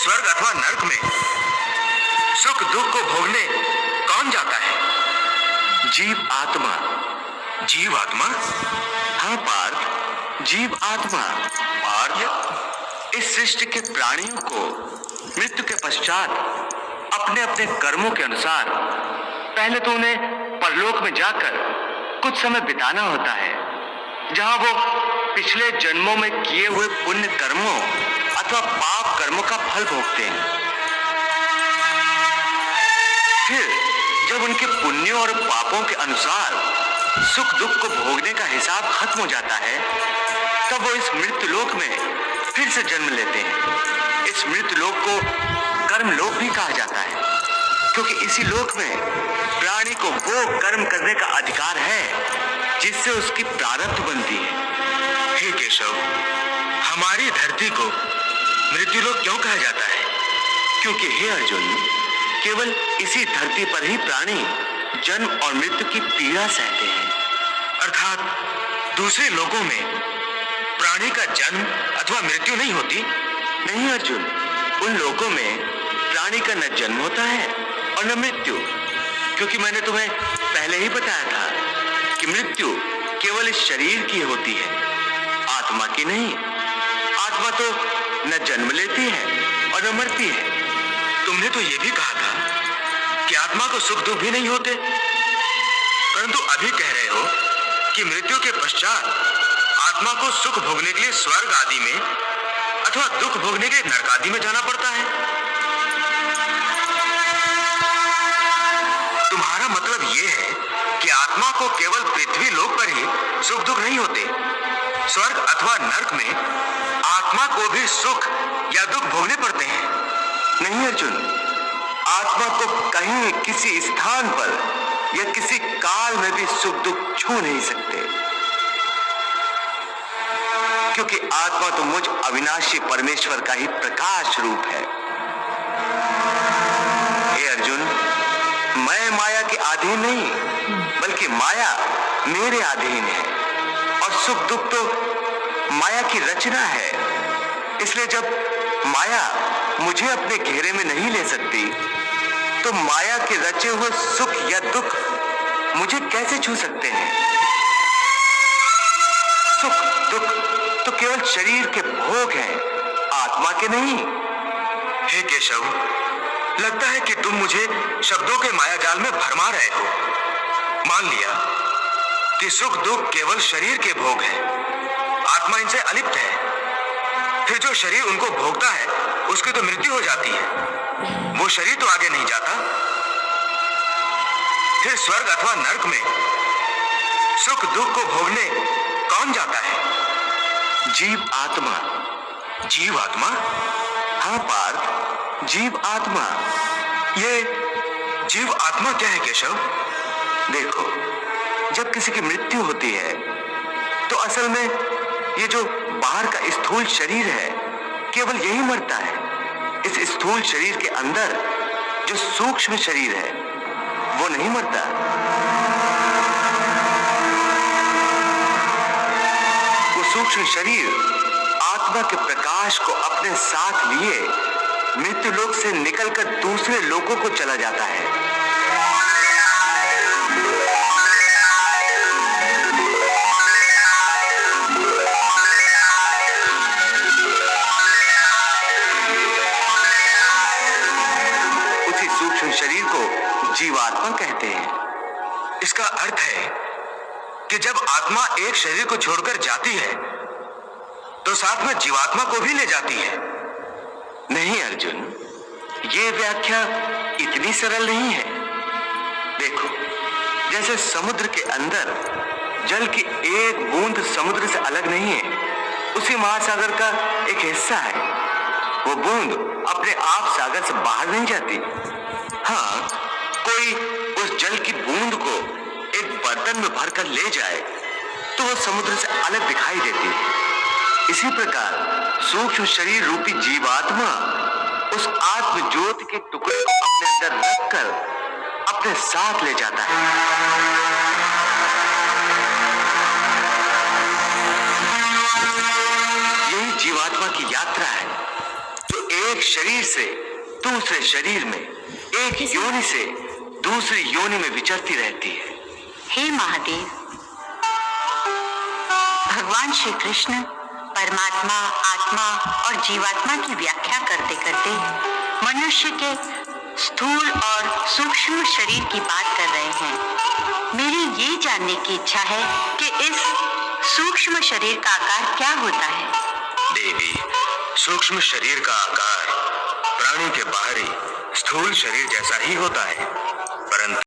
स्वर्ग अथवा नरक में सुख दुख को भोगने कौन जाता है? जीव आत्मा। जीव आत्मा? हाँ पार्थ, जीव आत्मा। पार्थ, इस सृष्टि के प्राणियों को मृत्यु के पश्चात अपने अपने कर्मों के अनुसार पहले तो उन्हें परलोक में जाकर कुछ समय बिताना होता है, जहां वो पिछले जन्मों में किए हुए पुण्य कर्मों अथवा पाप कर्मों का फल भोगते हैं। फिर जब उनके पुण्यों और पापों के अनुसार सुख दुख को भोगने का हिसाब खत्म हो जाता है, तब वो इस मृत्यु लोक में फिर से जन्म लेते हैं। इस मृत्यु लोक को कर्म लोक भी कहा जाता है, क्योंकि इसी लोक में प्राणी को वो कर्म करने का अधिकार है जिससे उसकी प्रारब्ध बनती है। हे केशव, हमारी धरती को मृत्युलोक क्यों कहा जाता है? क्योंकि हे अर्जुन, केवल इसी धरती पर ही प्राणी जन्म और मृत्यु की पीड़ा सहते हैं। अर्थात दूसरे लोकों में प्राणी का जन्म अथवा मृत्यु नहीं होती? नहीं अर्जुन, उन लोकों में प्राणी का न जन्म होता है और न मृत्यु, क्योंकि मैंने तुम्हें पहले ही बताया था कि मृत्यु केवल इस शरीर की होती है, आत्मा की नहीं। आत्मा तो न जन्म लेती है और न मरती है। तुमने तो यह भी कहा था कि आत्मा को सुख दुख भी नहीं होते, परंतु अभी कह रहे हो कि मृत्यु के पश्चात आत्मा को सुख भोगने के लिए स्वर्ग आदि में अथवा दुख भोगने के लिए नरक आदि में जाना पड़ता है। तुम्हारा मतलब यह है कि आत्मा को केवल पृथ्वी लोक पर ही सुख दुख नहीं होते, स्वर्ग अथवा नरक में आत्मा को भी सुख या दुख भोगने पड़ते हैं? नहीं अर्जुन, आत्मा को कहीं किसी स्थान पर या किसी काल में भी सुख दुख छू नहीं सकते, क्योंकि आत्मा तो मुझ अविनाशी परमेश्वर का ही प्रकाश रूप है। हे अर्जुन, मैं माया के अधीन नहीं, बल्कि माया मेरे अधीन है, और सुख दुख तो माया की रचना है। इसलिए जब माया मुझे अपने घेरे में नहीं ले सकती, तो माया के रचे हुए सुख या दुख मुझे कैसे छू सकते हैं? सुख दुख तो केवल शरीर के भोग हैं, आत्मा के नहीं। हे केशव, लगता है कि तुम मुझे शब्दों के मायाजाल में भरमा रहे हो। मान लिया कि सुख दुख केवल शरीर के भोग हैं, आत्मा इनसे अलिप्त है, फिर जो शरीर उनको भोगता है उसकी तो मृत्यु हो जाती है, वो शरीर तो आगे नहीं जाता। फिर स्वर्ग अथवा नरक में सुख दुख को भोगने कौन जाता है? जीव आत्मा। जीव आत्मा? हाँ पार्थ, जीव आत्मा। ये जीव आत्मा क्या है केशव? देखो, जब किसी की मृत्यु होती है तो असल में ये जो बाहर का स्थूल शरीर है केवल यही मरता है। इस स्थूल शरीर के अंदर जो सूक्ष्म शरीर है वो नहीं मरता। वो सूक्ष्म शरीर आत्मा के प्रकाश को अपने साथ लिए मृत्यु लोक से निकलकर दूसरे लोकों को चला जाता है। शरीर को जीवात्मा कहते हैं। इसका अर्थ है कि जब आत्मा एक शरीर को छोड़कर जाती है तो साथ में जीवात्मा को भी ले जाती है। नहीं अर्जुन, ये व्याख्या इतनी सरल नहीं है। देखो, जैसे समुद्र के अंदर जल की एक बूंद समुद्र से अलग नहीं है, उसी महासागर का एक हिस्सा है। वो बूंद अपने आप सागर से बाहर नहीं जाती। हाँ, कोई उस जल की बूंद को एक बर्तन में भरकर ले जाए तो वो समुद्र से अलग दिखाई देती है। इसी प्रकार सूक्ष्म शरीर रूपी जीवात्मा उस आत्म ज्योति के टुकड़े को अपने अंदर रखकर अपने साथ ले जाता है। यही जीवात्मा की यात्रा है, जो एक एक शरीर से दूसरे शरीर में, एक योनि से दूसरी योनि में विचरती रहती है। हे महादेव, भगवान श्री कृष्ण परमात्मा, आत्मा और जीवात्मा की व्याख्या करते करते मनुष्य के स्थूल और सूक्ष्म शरीर की बात कर रहे हैं। मेरी ये जानने की इच्छा है कि इस सूक्ष्म शरीर का आकार क्या होता है? देवी, सूक्ष्म शरीर का आकार प्राणी के बाहरी स्थूल शरीर जैसा ही होता है।